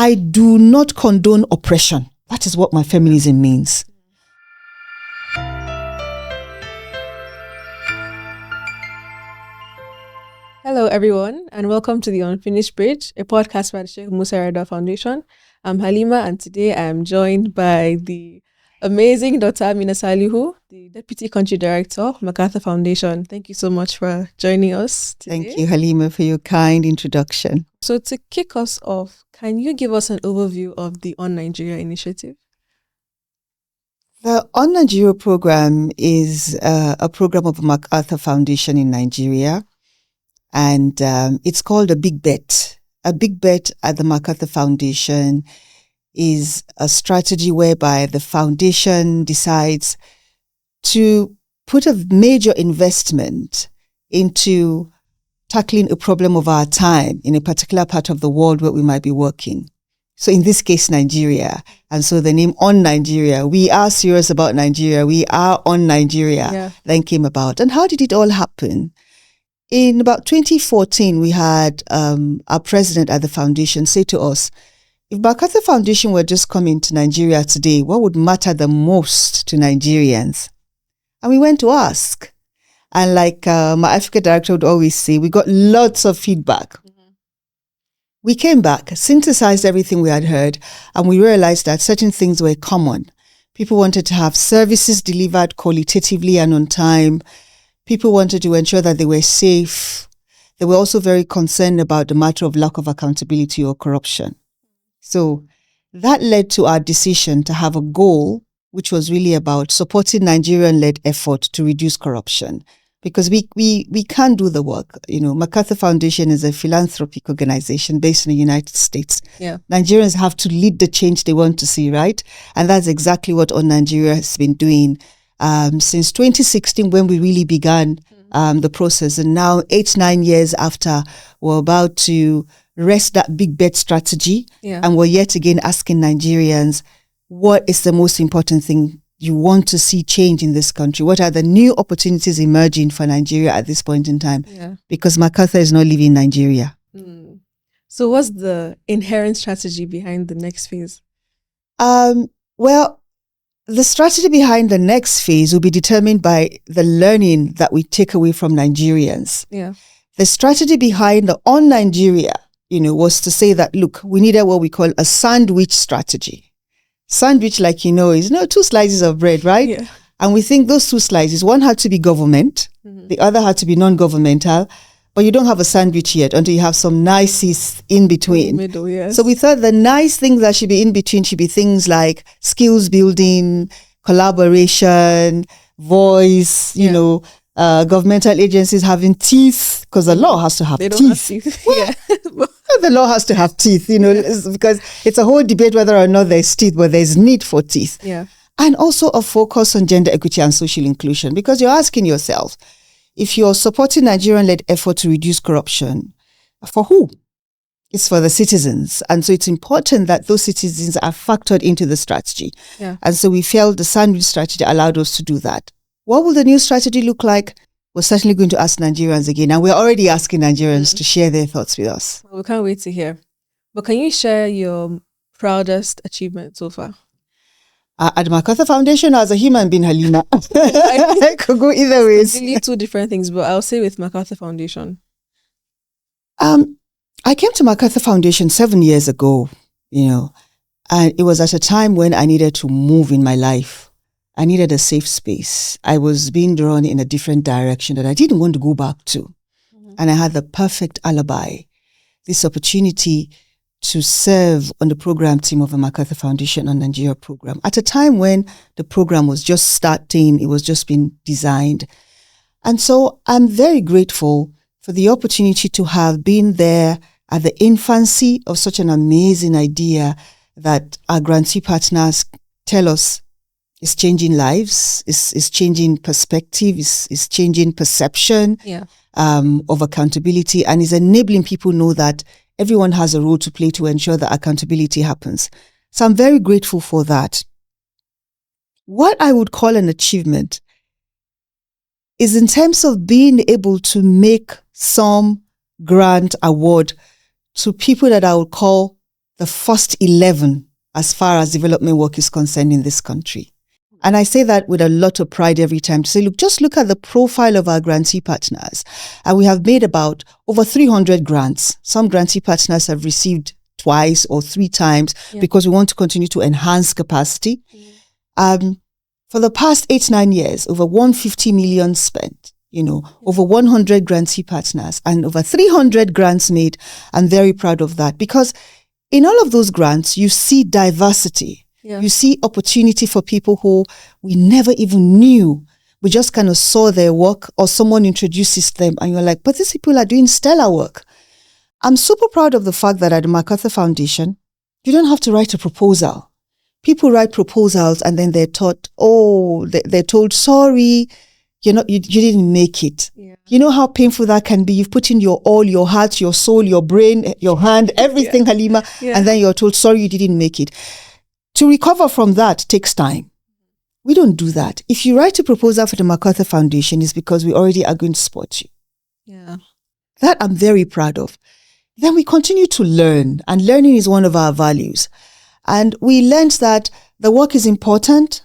I do not condone oppression. That is what my feminism means. Hello, everyone, and welcome to The Unfinished Bridge, a podcast by the Yar'Adua Foundation. I'm Halima, and today I am joined by the amazing Dr. Amina Salihu, the Deputy Country Director of MacArthur Foundation. Thank you so much for joining us today. Thank you, Halima, for your kind introduction. So to kick us off, can you give us an overview of the On Nigeria initiative? The On Nigeria program is a program of the MacArthur Foundation in Nigeria. And it's called a big bet. A big bet at the MacArthur Foundation is a strategy whereby the foundation decides to put a major investment into tackling a problem of our time in a particular part of the world where we might be working. So in this case, Nigeria. And so the name On Nigeria, we are serious about Nigeria. We are on Nigeria, then came about. And how did it all happen? In about 2014, we had our president at the foundation say to us, if MacArthur Foundation were just coming to Nigeria today, what would matter the most to Nigerians? And we went to ask. And like my Africa director would always say, we got lots of feedback. Mm-hmm. We came back, synthesized everything we had heard, and we realized that certain things were common. People wanted to have services delivered qualitatively and on time. People wanted to ensure that they were safe. They were also very concerned about the matter of lack of accountability or corruption. So that led to our decision to have a goal, which was really about supporting Nigerian-led effort to reduce corruption. Because we can't do the work. You know, MacArthur Foundation is a philanthropic organization based in the United States. Yeah. Nigerians have to lead the change they want to see, right? And that's exactly what On Nigeria has been doing. Since 2016, when we really began the process, and now 8-9 years after, we're about to rest that big bet strategy, and we're yet again asking Nigerians, what is the most important thing you want to see change in this country? What are the new opportunities emerging for Nigeria at this point in time? Yeah. Because MacArthur is not leaving Nigeria. So what's the inherent strategy behind the next phase? Well, the strategy behind the next phase will be determined by the learning that we take away from Nigerians. Yeah. The strategy behind the On Nigeria, was to say that, look, we needed what we call a sandwich strategy. Sandwich, like is 2 slices of bread, right? Yeah. And we think those 2 slices, one had to be government, the other had to be non-governmental, but you don't have a sandwich yet until you have some nices in between. In the middle, yes. So we thought the nice things that should be in between should be things like skills building, collaboration, voice, governmental agencies having teeth, because the law has to have teeth. They don't have teeth. Well, the law has to have teeth, because it's a whole debate whether or not there's teeth, but there's need for teeth. Yeah. And also a focus on gender equity and social inclusion, because you're asking yourself, if you're supporting Nigerian-led effort to reduce corruption, for who? It's for the citizens. And so it's important that those citizens are factored into the strategy. Yeah. And so we felt the sandwich strategy allowed us to do that. What will the new strategy look like? We're certainly going to ask Nigerians again. And we're already asking Nigerians to share their thoughts with us. Well, we can't wait to hear. But can you share your proudest achievement so far? At MacArthur Foundation, as a human being, Halima. I could go either way. It's really 2 different things, but I'll say with MacArthur Foundation. I came to MacArthur Foundation 7 years ago, and it was at a time when I needed to move in my life. I needed a safe space. I was being drawn in a different direction that I didn't want to go back to. Mm-hmm. And I had the perfect alibi, this opportunity to serve on the program team of the MacArthur Foundation on Nigeria program at a time when the program was just starting, it was just being designed. And so I'm very grateful for the opportunity to have been there at the infancy of such an amazing idea that our grantee partners tell us is changing lives, is changing perspective, is changing perception of accountability, and is enabling people know that everyone has a role to play to ensure that accountability happens. So I'm very grateful for that. What I would call an achievement is in terms of being able to make some grant award to people that I would call the first 11 as far as development work is concerned in this country. And I say that with a lot of pride every time to say, look, just look at the profile of our grantee partners. And we have made about over 300 grants. Some grantee partners have received twice or 3 times because we want to continue to enhance capacity. For the past 8-9 years, over 150 million spent, over 100 grantee partners and over 300 grants made. I'm very proud of that because in all of those grants, you see diversity. Yeah. You see opportunity for people who we never even knew. We just kind of saw their work or someone introduces them and you're like, but these people are doing stellar work. I'm super proud of the fact that at the MacArthur Foundation, you don't have to write a proposal. People write proposals and then they're they're told, sorry, you didn't make it. Yeah. You know how painful that can be. You've put in your all, your heart, your soul, your brain, your hand, everything, Halima, and then you're told, sorry, you didn't make it. To recover from that takes time. We don't do that. If you write a proposal for the MacArthur Foundation, it's because we already are going to support you. Yeah. That I'm very proud of. Then we continue to learn, and learning is one of our values. And we learned that the work is important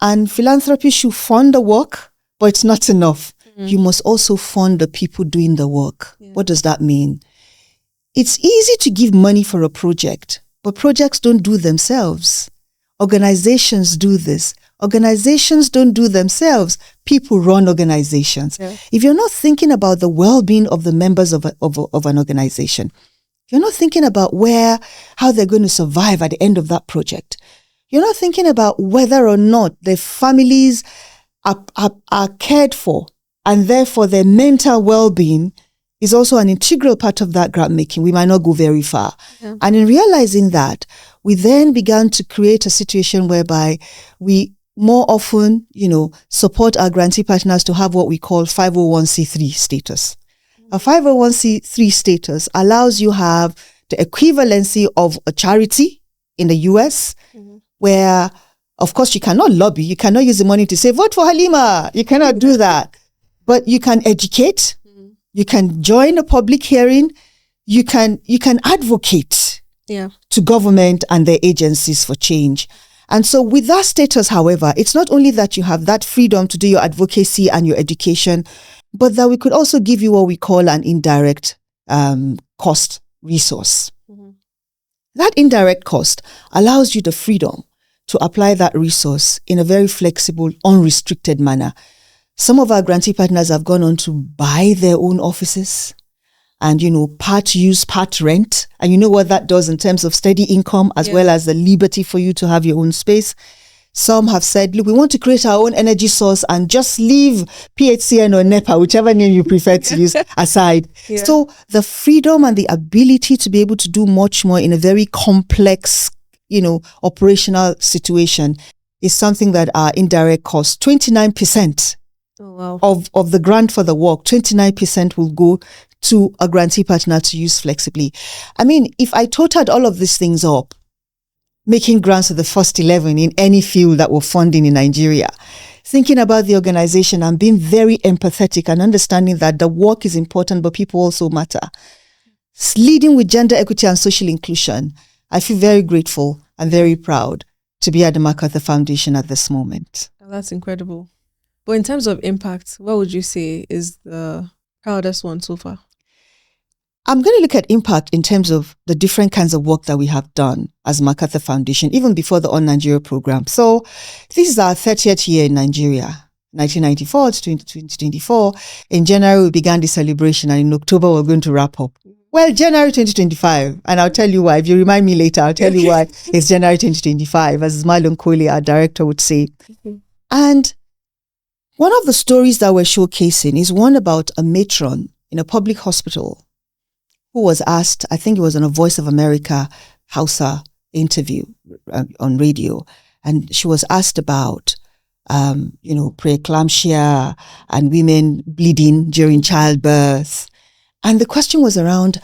and philanthropy should fund the work, but it's not enough. Mm-hmm. You must also fund the people doing the work. Yeah. What does that mean? It's easy to give money for a project, but projects don't do themselves. Organizations do this. Organizations don't do themselves. People run organizations. Yeah. If you're not thinking about the well-being of the members of an organization, you're not thinking about how they're going to survive at the end of that project. You're not thinking about whether or not their families are cared for, and therefore their mental well-being is also an integral part of that grant making. We might not go very far. Yeah. And in realizing that, we then began to create a situation whereby we more often, support our grantee partners to have what we call 501c3 status. A 501c3 status allows you have the equivalency of a charity in the US, where, of course, you cannot lobby. You cannot use the money to say, vote for Halima. You cannot do that. But you can educate. You can join a public hearing. You can advocate to government and their agencies for change. And so with that status, however, it's not only that you have that freedom to do your advocacy and your education, but that we could also give you what we call an indirect cost resource. Mm-hmm. That indirect cost allows you the freedom to apply that resource in a very flexible, unrestricted manner. Some of our grantee partners have gone on to buy their own offices and, part use, part rent. And you know what that does in terms of steady income as well as the liberty for you to have your own space. Some have said, look, we want to create our own energy source and just leave PHCN or NEPA, whichever name you prefer to use, aside. Yeah. So the freedom and the ability to be able to do much more in a very complex, operational situation is something that our indirect cost, 29% of the grant for the work, 29% will go to a grantee partner to use flexibly. I mean, if I totaled all of these things up, making grants to the first 11 in any field that we're funding in Nigeria, thinking about the organization and being very empathetic and understanding that the work is important, but people also matter. Leading with gender equity and social inclusion, I feel very grateful and very proud to be at the MacArthur Foundation at this moment. Oh, that's incredible. But in terms of impact, what would you say is the proudest one so far? I'm going to look at impact in terms of the different kinds of work that we have done as MacArthur Foundation, even before the On Nigeria program. So this is our 30th year in Nigeria, 1994 to 2024. In January, we began the celebration, and in October, we're going to wrap up. Well, January 2025, and I'll tell you why. If you remind me later, I'll tell you why it's January 2025, as Marlon Kohli, our director, would say. Mm-hmm. And one of the stories that we're showcasing is one about a matron in a public hospital who was asked, I think it was on a Voice of America Hausa interview on radio, and she was asked about, preeclampsia and women bleeding during childbirth. And the question was around,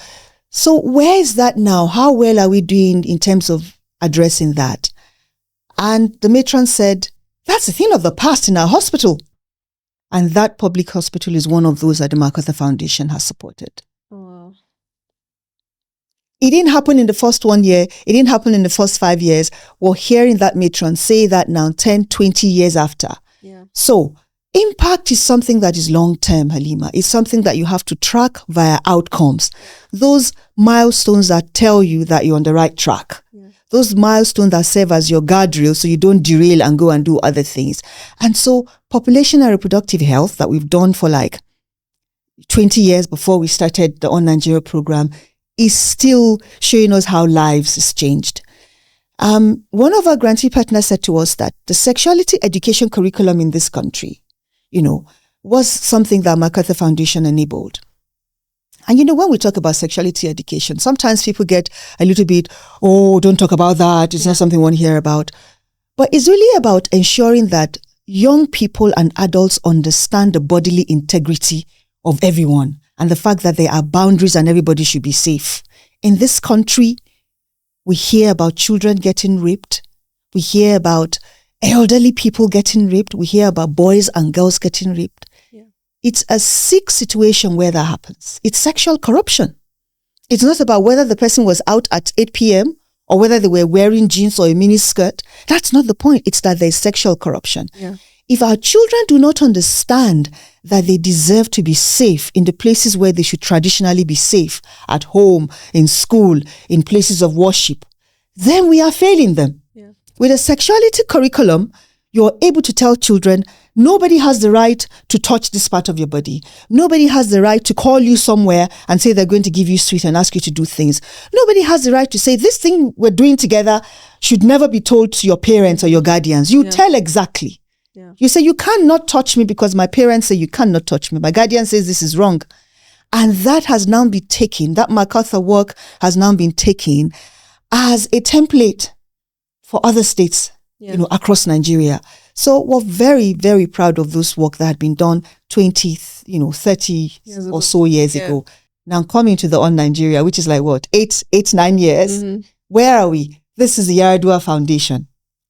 so where is that now? How well are we doing in terms of addressing that? And the matron said, that's a thing of the past in our hospital. And that public hospital is one of those that the MacArthur Foundation has supported. Wow. It didn't happen in the first 1 year. It didn't happen in the first 5 years. We're hearing that matron say that now 10, 20 years after. Yeah. So impact is something that is long-term, Halima. It's something that you have to track via outcomes. Those milestones that tell you that you're on the right track. Yeah. Those milestones that serve as your guardrail so you don't derail and go and do other things. And so population and reproductive health that we've done for like 20 years before we started the On Nigeria program is still showing us how lives has changed. One of our grantee partners said to us that the sexuality education curriculum in this country, was something that MacArthur Foundation enabled. And when we talk about sexuality education, sometimes people get a little bit, don't talk about that. It's not something we want to hear about. But it's really about ensuring that young people and adults understand the bodily integrity of everyone and the fact that there are boundaries and everybody should be safe. In this country, we hear about children getting raped. We hear about elderly people getting raped. We hear about boys and girls getting raped. Yeah. It's a sick situation where that happens. It's sexual corruption. It's not about whether the person was out at 8 p.m. or whether they were wearing jeans or a mini skirt. That's not the point. It's that there's sexual corruption. Yeah. If our children do not understand that they deserve to be safe in the places where they should traditionally be safe, at home, in school, in places of worship, then we are failing them. Yeah. With a sexuality curriculum, you're able to tell children, nobody has the right to touch this part of your body. Nobody has the right to call you somewhere and say they're going to give you sweet and ask you to do things. Nobody has the right to say, this thing we're doing together should never be told to your parents or your guardians. You tell exactly. Yeah. You say, you cannot touch me because my parents say you cannot touch me. My guardian says this is wrong. And that has now been taken, that MacArthur work has now been taken as a template for other states, across Nigeria. So we're very, very proud of this work that had been done 20, 30 or so years ago. Now coming to the On Nigeria, which is like what, 9 years. Mm-hmm. Where are we? This is the Yar'Adua Foundation,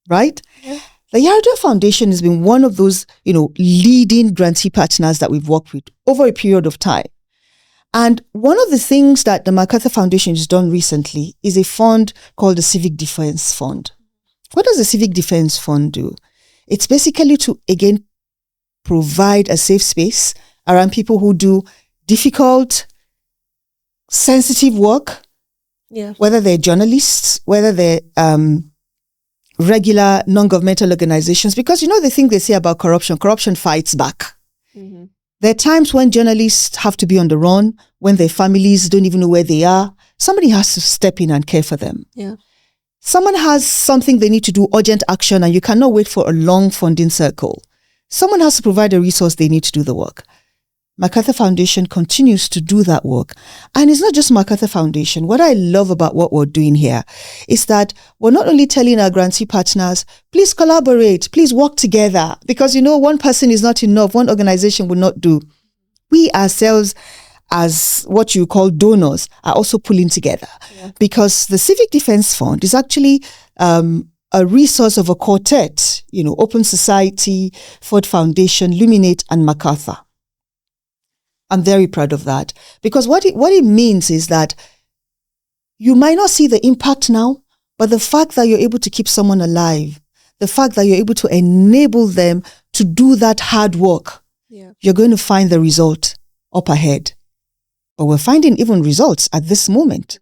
right? Yeah. The Yar'Adua Foundation has been one of those, leading grantee partners that we've worked with over a period of time. And one of the things that the MacArthur Foundation has done recently is a fund called the Civic Defense Fund. What does the Civic Defense Fund do? It's basically to, again, provide a safe space around people who do difficult, sensitive work, whether they're journalists, whether they're regular non-governmental organizations, because the thing they say about corruption fights back. Mm-hmm. There are times when journalists have to be on the run, when their families don't even know where they are. Somebody has to step in and care for them. Yeah. Someone has something they need to do, urgent action, and you cannot wait for a long funding circle. Someone has to provide a resource they need to do the work. MacArthur Foundation continues to do that work. And it's not just MacArthur Foundation. What I love about what we're doing here is that we're not only telling our grantee partners, please collaborate, please work together. Because, one person is not enough. One organization will not do. We ourselves, as what you call donors, are also pulling together. Yeah. Because the Civic Defense Fund is actually a resource of a quartet, Open Society, Ford Foundation, Luminate, and MacArthur. I'm very proud of that, because what it means is that you might not see the impact now, but the fact that you're able to keep someone alive, the fact that you're able to enable them to do that hard work, you're going to find the result up ahead. But we're finding even results at this moment.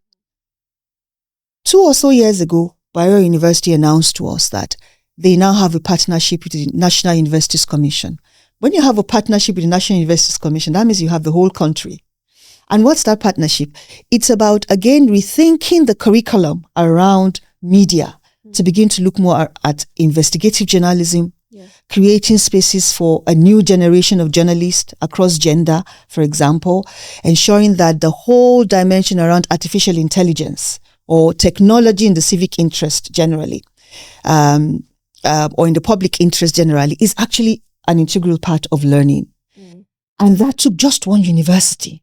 2 or so years ago, Bayero University announced to us that they now have a partnership with the National Universities Commission. When you have a partnership with the National Universities Commission, that means you have the whole country. And what's that partnership? It's about, again, rethinking the curriculum around media to begin to look more at investigative journalism, creating spaces for a new generation of journalists across gender, for example, ensuring that the whole dimension around artificial intelligence or technology in the civic interest generally, or in the public interest generally, is actually an integral part of learning. Mm. And that took just one university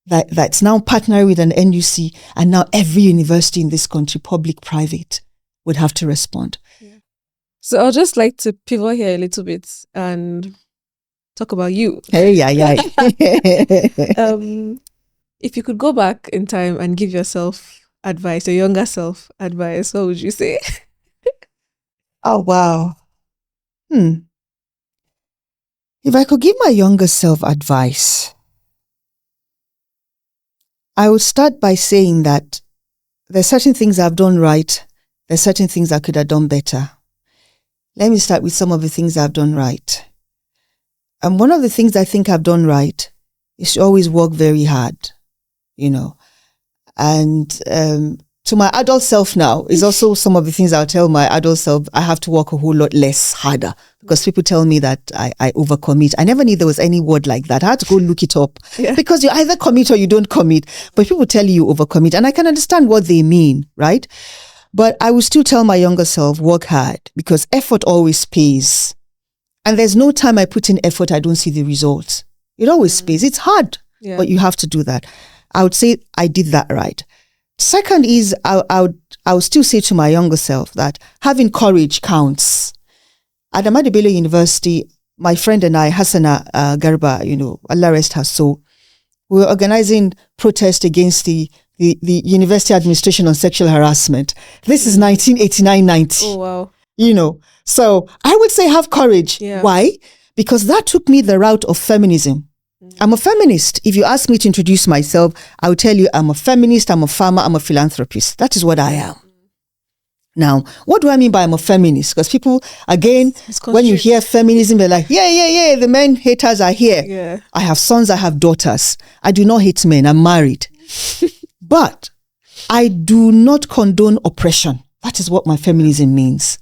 that's now partnering with an NUC, and now every university in this country, public, private, would have to respond. Yeah. So I'll just like to pivot here a little bit and talk about you. Hey, if you could go back in time and give yourself advice, your younger self advice, what would you say? Oh, wow. If I could give my younger self advice, I would start by saying that there's certain things I've done right. There's certain things I could have done better. Let me start with some of the things I've done right. And one of the things I think I've done right is to always work very hard, And to my adult self now is also some of the things I'll tell my adult self. I have to work a whole lot less harder because people tell me that I overcommit. I never knew there was any word like that. I had to go look it up because you either commit or you don't commit. But people tell you overcommit, and I can understand what they mean, right? But I will still tell my younger self, work hard, because effort always pays. And there's no time I put in effort, I don't see the results. It always pays. It's hard, but you have to do that. I would say I did that right. Second is, I would still say to my younger self that having courage counts. At Ahmadu Bello University, my friend and I, Hassana Garba, Allah rest her soul, we were organizing protest against the university administration on sexual harassment. This is 1989-90. Oh, wow. So I would say have courage. Yeah. Why? Because that took me the route of feminism. I'm a feminist. If you ask me to introduce myself, I will tell you I'm a feminist, I'm a farmer, I'm a philanthropist. That is what I am. Now, what do I mean by I'm a feminist? Because people, again, when you hear feminism, they're like, yeah, the men haters are here. Yeah. I have sons, I have daughters. I do not hate men, I'm married. But I do not condone oppression. That is what my feminism means.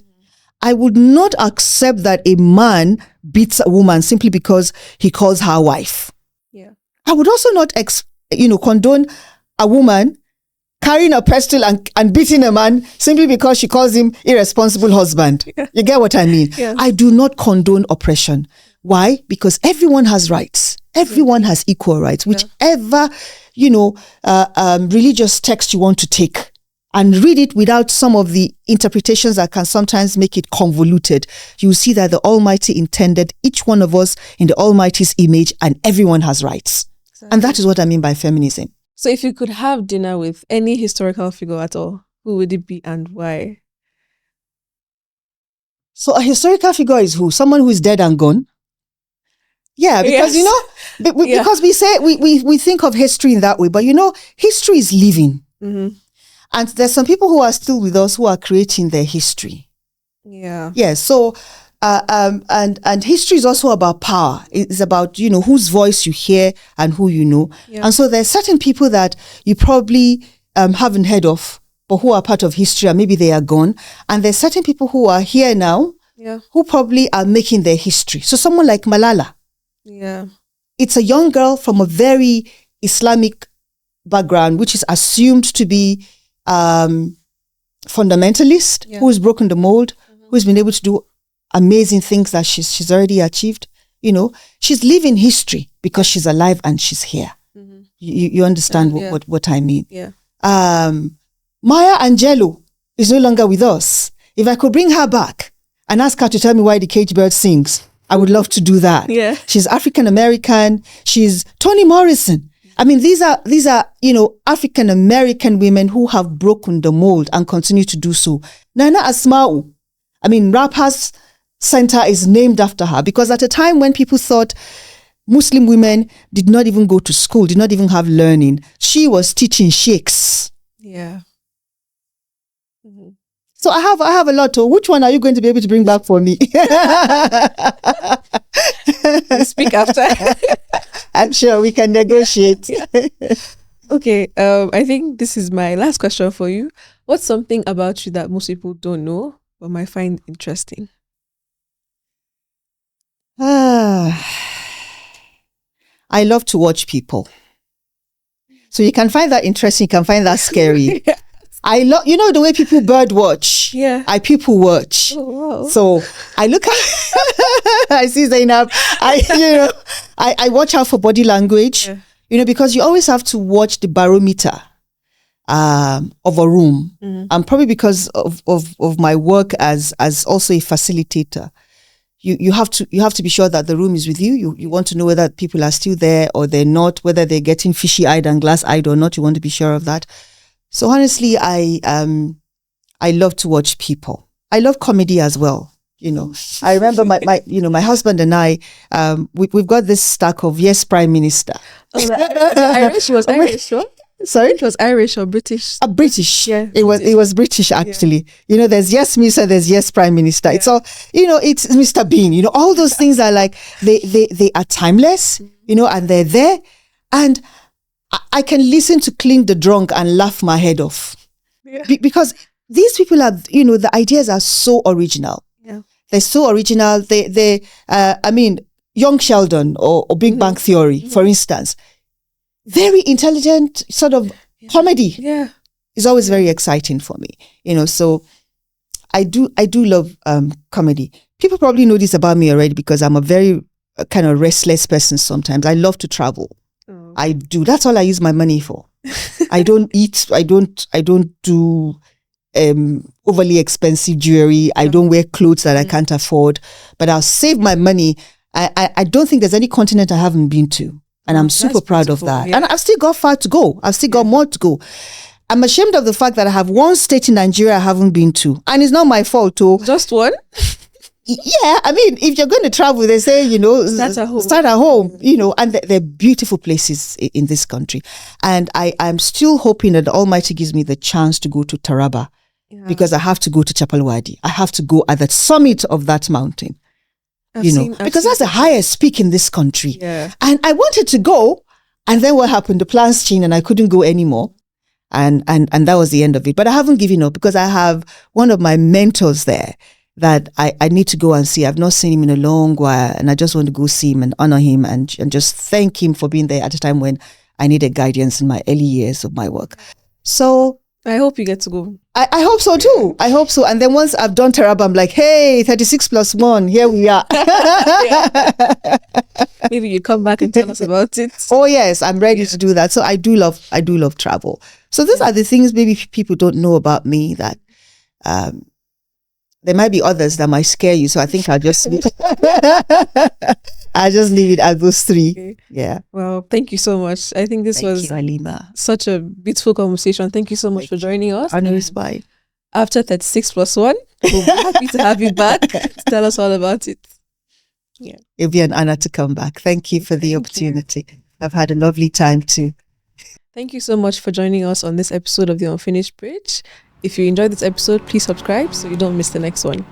I would not accept that a man beats a woman simply because he calls her wife. Yeah. I would also not, condone a woman carrying a pestle and beating a man simply because she calls him irresponsible husband. Yeah. You get what I mean? Yeah. I do not condone oppression. Why? Because everyone has rights. Everyone has equal rights. Whichever, religious text you want to take, and read it without some of the interpretations that can sometimes make it convoluted, you will see that the Almighty intended each one of us in the Almighty's image, and everyone has rights. Exactly. And that is what I mean by feminism. So if you could have dinner with any historical figure at all, who would it be and why? So a historical figure is who? Someone who is dead and gone? Yeah, because, because we say, we think of history in that way, but history is living. Mm-hmm. And there's some people who are still with us who are creating their history. Yeah. Yeah. So, and history is also about power. It's about, whose voice you hear and who you know. Yeah. And so there's certain people that you probably haven't heard of, but who are part of history, and maybe they are gone. And there's certain people who are here now, who probably are making their history. So someone like Malala. Yeah. It's a young girl from a very Islamic background, which is assumed to be fundamentalist, who has broken the mold, who's been able to do amazing things that she's already achieved. She's living history because she's alive and she's here. Mm-hmm. You understand what I mean? Yeah. Maya Angelou is no longer with us. If I could bring her back and ask her to tell me why the cage bird sings, I would love to do that. Yeah. She's African American. She's Toni Morrison. I mean, these are African American women who have broken the mold and continue to do so. Nana Asma'u, Rappers Center is named after her because at a time when people thought Muslim women did not even go to school, did not even have learning, she was teaching sheikhs. Yeah. Mm-hmm. So I have a lot. Which one are you going to be able to bring back for me? Speak after. I'm sure we can negotiate. Okay, I think this is my last question for you. What's something about you that most people don't know but might find interesting? I love to watch people. So you can find that interesting, you can find that scary. Yeah. I love, the way people bird watch. Yeah. I people watch. Oh, wow. So I look at, I see Zainab, I watch out for body language, because you always have to watch the barometer of a room. Mm-hmm. And probably because of my work as also a facilitator. You have to be sure that the room is with you. You want to know whether people are still there or they're not, whether they're getting fishy-eyed and glass-eyed or not. You want to be sure of that. So honestly, I love to watch people. I love comedy as well. I remember my husband and I, we've got this stack of Yes Prime Minister. Oh, Irish? She was Irish, sure? Sorry? It was Irish or British? British. Yeah. It was British, actually. Yeah. There's Yes Minister, there's Yes Prime Minister. Yeah. It's all, it's Mr. Bean. All those things are like, they are timeless, and they're there. And I can listen to Clean the Drunk and laugh my head off. Yeah. Because these people are, the ideas are so original. Yeah. They're so original. Young Sheldon or Big Bang Theory, for instance, very intelligent sort of comedy. Yeah. Is always very exciting for me. So I do love comedy. People probably know this about me already because I'm a very kind of restless person sometimes. I love to travel. Oh. I do. That's all I use my money for. I don't eat. I don't do overly expensive jewelry. I don't wear clothes that I can't afford, but I'll save my money. I don't think there's any continent I haven't been to, and I'm super proud of that. Yeah. And I've still got far to go. I've still got more to go. I'm ashamed of the fact that I have one state in Nigeria I haven't been to, and it's not my fault too. Just one? Yeah, if you're going to travel, they say, start at home, and they're beautiful places in this country. And I'm still hoping that the Almighty gives me the chance to go to Taraba. Yeah. Because I have to go to Chapalwadi. I have to go at the summit of that mountain, because that's the highest peak in this country. Yeah. And I wanted to go, and then what happened? The plans changed and I couldn't go anymore. And that was the end of it. But I haven't given up because I have one of my mentors there that I need to go and see. I've not seen him in a long while, and I just want to go see him and honor him and just thank him for being there at a time when I needed guidance in my early years of my work. So I hope you get to go. I hope so too. I hope so. And then once I've done Taraba, I'm like, hey, 36 plus 1, here we are. Maybe you come back and tell us about it. Oh yes, I'm ready to do that. So I do love travel. So these are the things maybe people don't know about me that there might be others that might scare you. So I think I'll just leave it at those three. Okay. Yeah. Well, thank you so much. I think this was such a beautiful conversation. Thank you so much for joining us. I know it's fine. After 36 plus 1, we'll be happy to have you back to tell us all about it. Yeah. It'll be an honor to come back. Thank you for the opportunity. I've had a lovely time too. Thank you so much for joining us on this episode of The Unfinished Bridge. If you enjoyed this episode, please subscribe so you don't miss the next one.